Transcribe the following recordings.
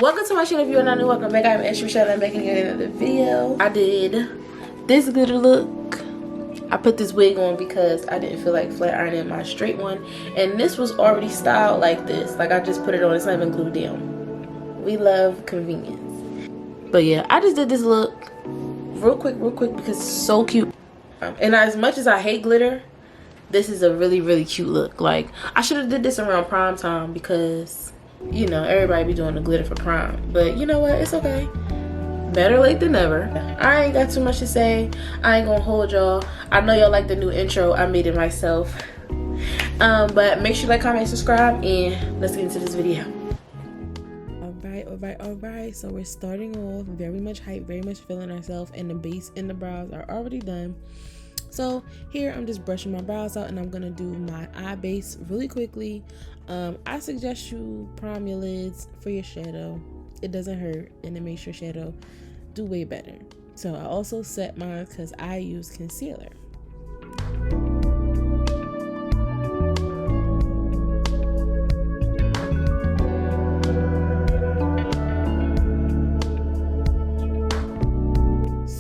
Welcome to my channel. If you're not new, welcome back. I'm Ashley Michelle. I'm back again in another video. I did this glitter look. I put this wig on because I didn't feel like flat ironing my straight one, and this was already styled like this. Like, I just put it on. It's not even glued down. We love convenience. But yeah, I just did this look real quick because it's so cute. And as much as I hate glitter, this is a really cute look. Like, I should have did this around prime time because, you know, everybody be doing the glitter for prom. But you know what? It's okay. Better late than never. I ain't got too much to say. I ain't gonna hold y'all. I know y'all like the new intro. I made it myself. But make sure you like, comment, subscribe, and let's get into this video. Alright. So we're starting off very much hype, very much feeling ourselves, and the base and the brows are already done. So here I'm just brushing my brows out, and I'm gonna do my eye base really quickly. I suggest you prime your lids for your shadow. It doesn't hurt, and it makes your shadow do way better. So I also set mine because I use concealer.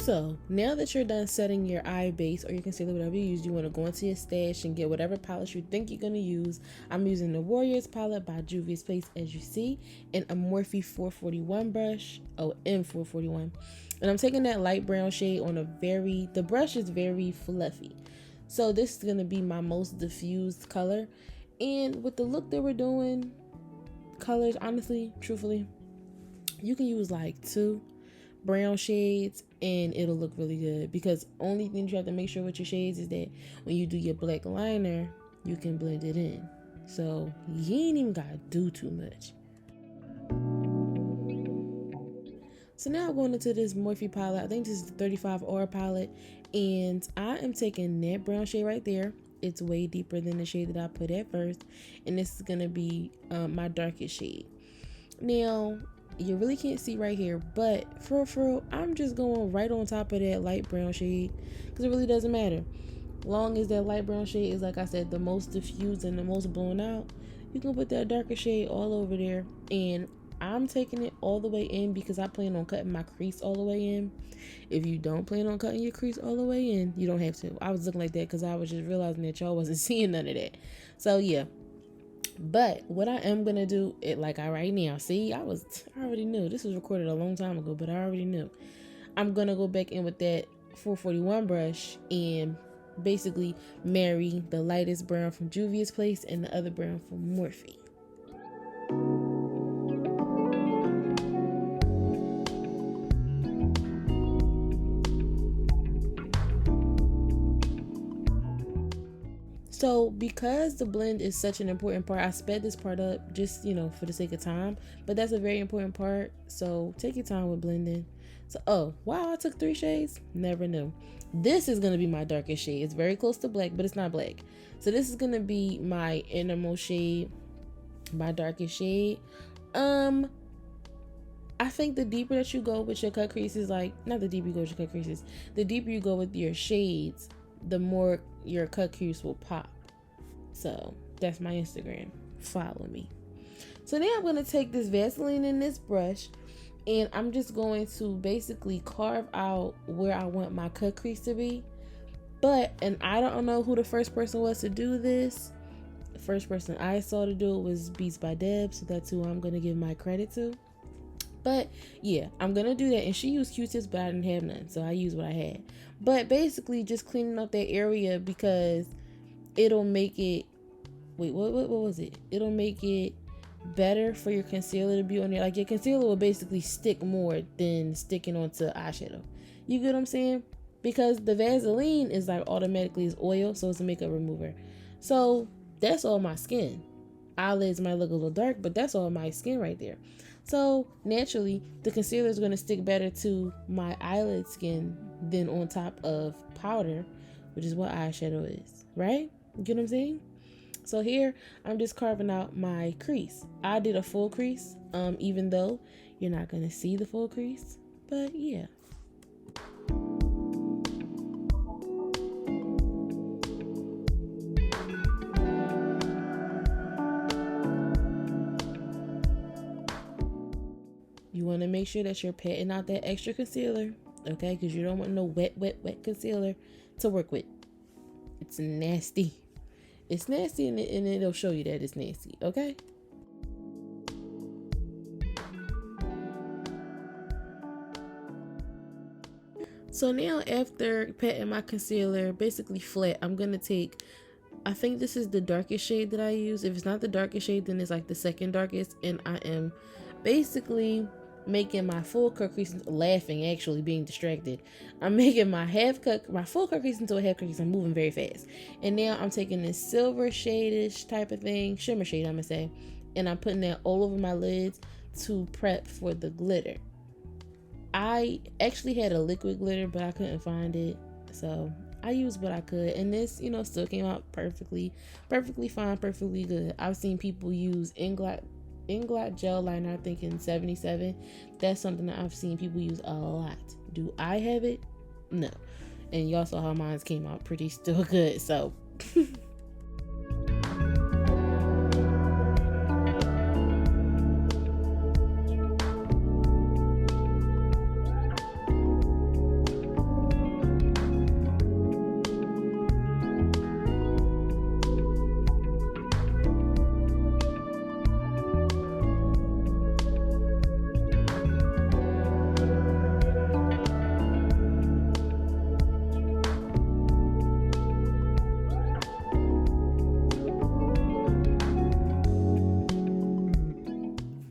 So now that you're done setting your eye base or your concealer, whatever you use, you want to go into your stash and get whatever palette you think you're going to use. I'm using the Warriors palette by Juvia's Place, as you see, and a Morphe 441 brush, M441. And I'm taking that light brown shade on the brush is very fluffy. So this is going to be my most diffused color. And with the look that we're doing, colors, honestly, truthfully, you can use like 2 brown shades and it'll look really good, because only thing you have to make sure with your shades is that when you do your black liner, you can blend it in. So you ain't even gotta do too much. So now I'm going into this Morphe palette. I think this is the 35R palette, and I am taking that brown shade right there. It's way deeper than the shade that I put at first, and this is gonna be my darkest shade. Now you really can't see right here, but for real, I'm just going right on top of that light brown shade because it really doesn't matter. Long as that light brown shade is, like I said, the most diffused and the most blown out, you can put that darker shade all over there. And I'm taking it all the way in because I plan on cutting my crease all the way in. If you don't plan on cutting your crease all the way in, you don't have to. I was looking like that because I was just realizing that y'all wasn't seeing none of that. So yeah. But what I am gonna do, right now, see, I already knew this was recorded a long time ago, but I already knew I'm gonna go back in with that 441 brush and basically marry the lightest brown from Juvia's Place and the other brown from Morphe. So because the blend is such an important part, I sped this part up just, for the sake of time, but that's a very important part. So take your time with blending. So, oh, wow, I took 3 shades. Never knew. This is going to be my darkest shade. It's very close to black, but it's not black. So this is going to be my innermost shade, my darkest shade. I think the deeper that you go with your cut creases, not the deeper you go with your cut creases, the deeper you go with your shades, the more your cut crease will pop. So that's my Instagram. Follow me. So now I'm going to take this Vaseline in this brush, and I'm just going to basically carve out where I want my cut crease to be. And I don't know who the first person was to do this. The first person I saw to do it was Beats by Deb, so that's who I'm going to give my credit to. But yeah, I'm gonna do that. And she used Q-tips, but I didn't have none, so I used what I had. But basically just cleaning up that area because it'll make it, wait, what was it? It'll make it better for your concealer to be on there. Like, your concealer will basically stick more than sticking onto eyeshadow. You get what I'm saying? Because the Vaseline is automatically is oil, so it's a makeup remover. So that's all my skin. Eyelids might look a little dark, but that's all my skin right there. So naturally, the concealer is going to stick better to my eyelid skin than on top of powder, which is what eyeshadow is, right? You get what I'm saying? So here, I'm just carving out my crease. I did a full crease, even though you're not going to see the full crease, but yeah. want to make sure that you're patting out that extra concealer, okay? Because you don't want no wet concealer to work with. It's nasty. It's nasty, and it'll show you that it's nasty, okay? So now, after patting my concealer basically flat, I'm going to take, I think this is the darkest shade that I use. If it's not the darkest shade, then it's like the second darkest. And I am basically making my full cut crease, laughing, actually being distracted. I'm making my full cut crease into a half cut crease. I'm moving very fast. And now I'm taking this silver shade-ish type of thing, shimmer shade, I'm gonna say. And I'm putting that all over my lids to prep for the glitter. I actually had a liquid glitter, but I couldn't find it, so I used what I could, and this, still came out perfectly fine, perfectly good. I've seen people use Inglot gel liner, I think in 77. That's something that I've seen people use a lot. Do I have it? No. And y'all saw how mine came out pretty still good, so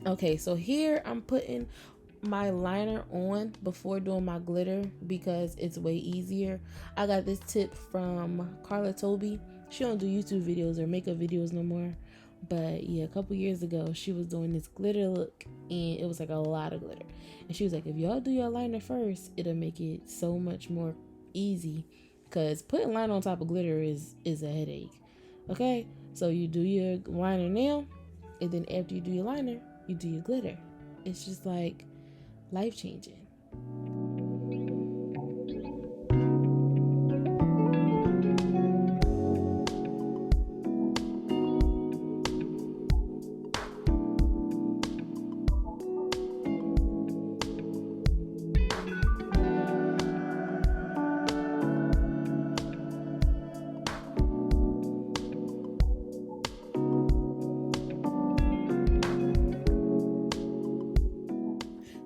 okay, so here I'm putting my liner on before doing my glitter because it's way easier. I got this tip from Carla Toby. She don't do YouTube videos or makeup videos no more, but yeah, a couple years ago she was doing this glitter look, and it was like a lot of glitter, and she was like, if y'all do your liner first, it'll make it so much more easy, because putting liner on top of glitter is a headache. Okay, so you do your liner now, and then after you do your liner, you do your glitter. It's just like life-changing.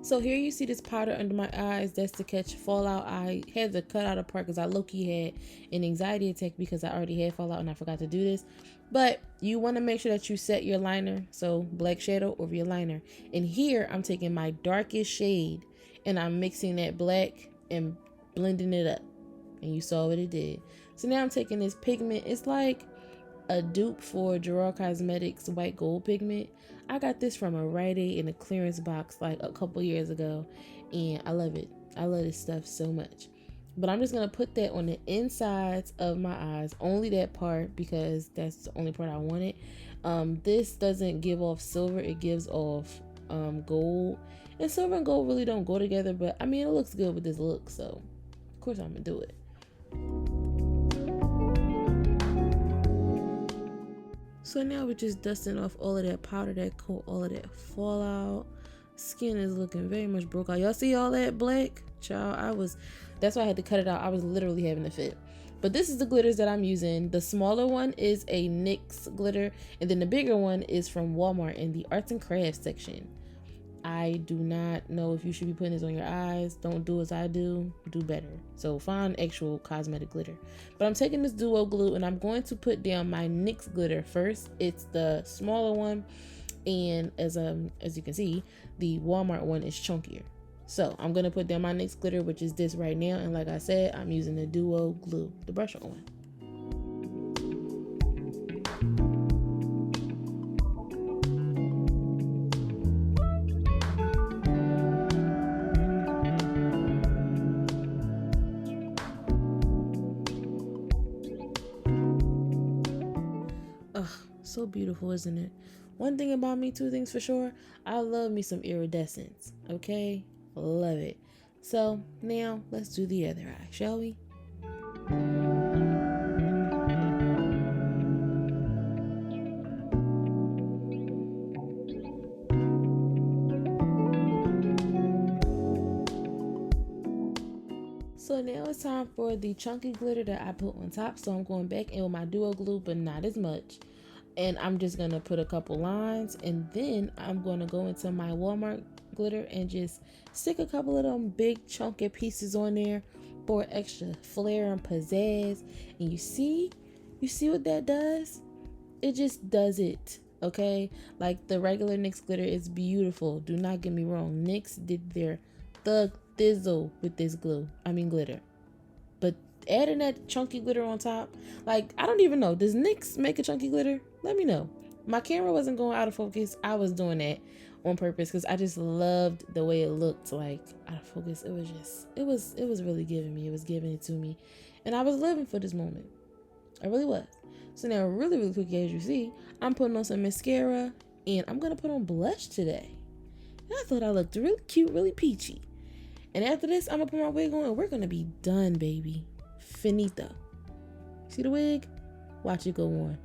So here you see this powder under my eyes. That's to catch fallout. I had to cut out a part because I low-key had an anxiety attack because I already had fallout and I forgot to do this. But you want to make sure that you set your liner, so black shadow over your liner. And here I'm taking my darkest shade and I'm mixing that black and blending it up. And you saw what it did. So now I'm taking this pigment. It's like a dupe for Gerard Cosmetics white gold pigment. I got this from a Rite Aid in a clearance box like a couple years ago, and I love it. I love this stuff so much. But I'm just gonna put that on the insides of my eyes, only that part, because that's the only part I wanted. This doesn't give off silver, it gives off gold, and silver and gold really don't go together, but I mean, it looks good with this look, so of course I'm gonna do it. So now we're just dusting off all of that powder that coat all of that fallout. Skin is looking very much broke out. Y'all see all that black? Child, that's why I had to cut it out. I was literally having a fit. But this is the glitters that I'm using. The smaller one is a NYX glitter, and then the bigger one is from Walmart in the arts and crafts section. I do not know if you should be putting this on your eyes. Don't do as I do. Do better. So find actual cosmetic glitter. But I'm taking this duo glue and I'm going to put down my NYX glitter first. It's the smaller one, and as you can see, the Walmart one is chunkier. So I'm gonna put down my NYX glitter, which is this right now. And like I said, I'm using the duo glue, the brush on one. So beautiful, isn't it? One thing about me, two things for sure, I love me some iridescence. Okay, love it. So now let's do the other eye, shall we? So now it's time for the chunky glitter that I put on top. So I'm going back in with my duo glue, but not as much. And I'm just gonna put a couple lines, and then I'm gonna go into my Walmart glitter and just stick a couple of them big chunky pieces on there for extra flair and pizzazz. And you see what that does? It just does it. Okay, like the regular NYX glitter is beautiful, do not get me wrong. NYX did their thug thizzle with this glitter, but adding that chunky glitter on top, like, I don't even know, does NYX make a chunky glitter? Let me know. My camera wasn't going out of focus. I was doing that on purpose because I just loved the way it looked, like, out of focus. It was really giving me, it was giving it to me, and I was living for this moment. I really was. So now, really quickly, as you see, I'm putting on some mascara, and I'm gonna put on blush today. And I thought I looked really cute, really peachy. And after this, I'm gonna put my wig on, and we're gonna be done, baby. Finito. See the wig? Watch it go on.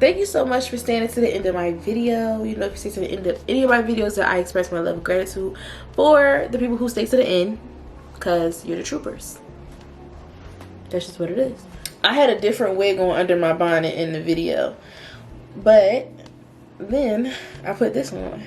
Thank you so much for staying to the end of my video. You know, if you stay to the end of any of my videos, that I express my love and gratitude for the people who stay to the end, because you're the troopers. That's just what it is. I had a different wig on under my bonnet in the video, but then I put this on.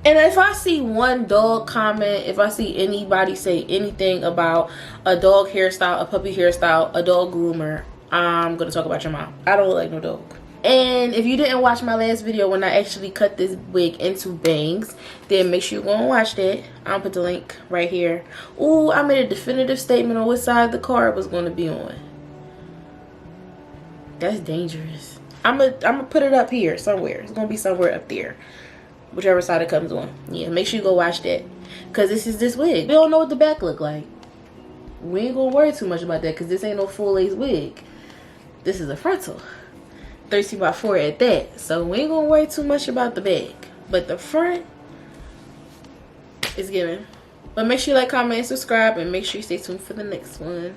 And if I see one dog comment, if I see anybody say anything about a dog hairstyle, a puppy hairstyle, a dog groomer, I'm gonna talk about your mom. I don't look like no dog. And if you didn't watch my last video when I actually cut this wig into bangs, then make sure you go and watch that. I'll put the link right here. Ooh, I made a definitive statement on which side the car was going to be on. That's dangerous. I'm gonna put it up here somewhere. It's gonna be somewhere up there, whichever side it comes on. Yeah, make sure you go watch that, because this is this wig. We don't know what the back look like. We ain't gonna worry too much about that, because this ain't no full lace wig. This is a frontal 13x4 at that, so we ain't gonna worry too much about the back, but the front is given. But make sure you like, comment, and subscribe, and make sure you stay tuned for the next one.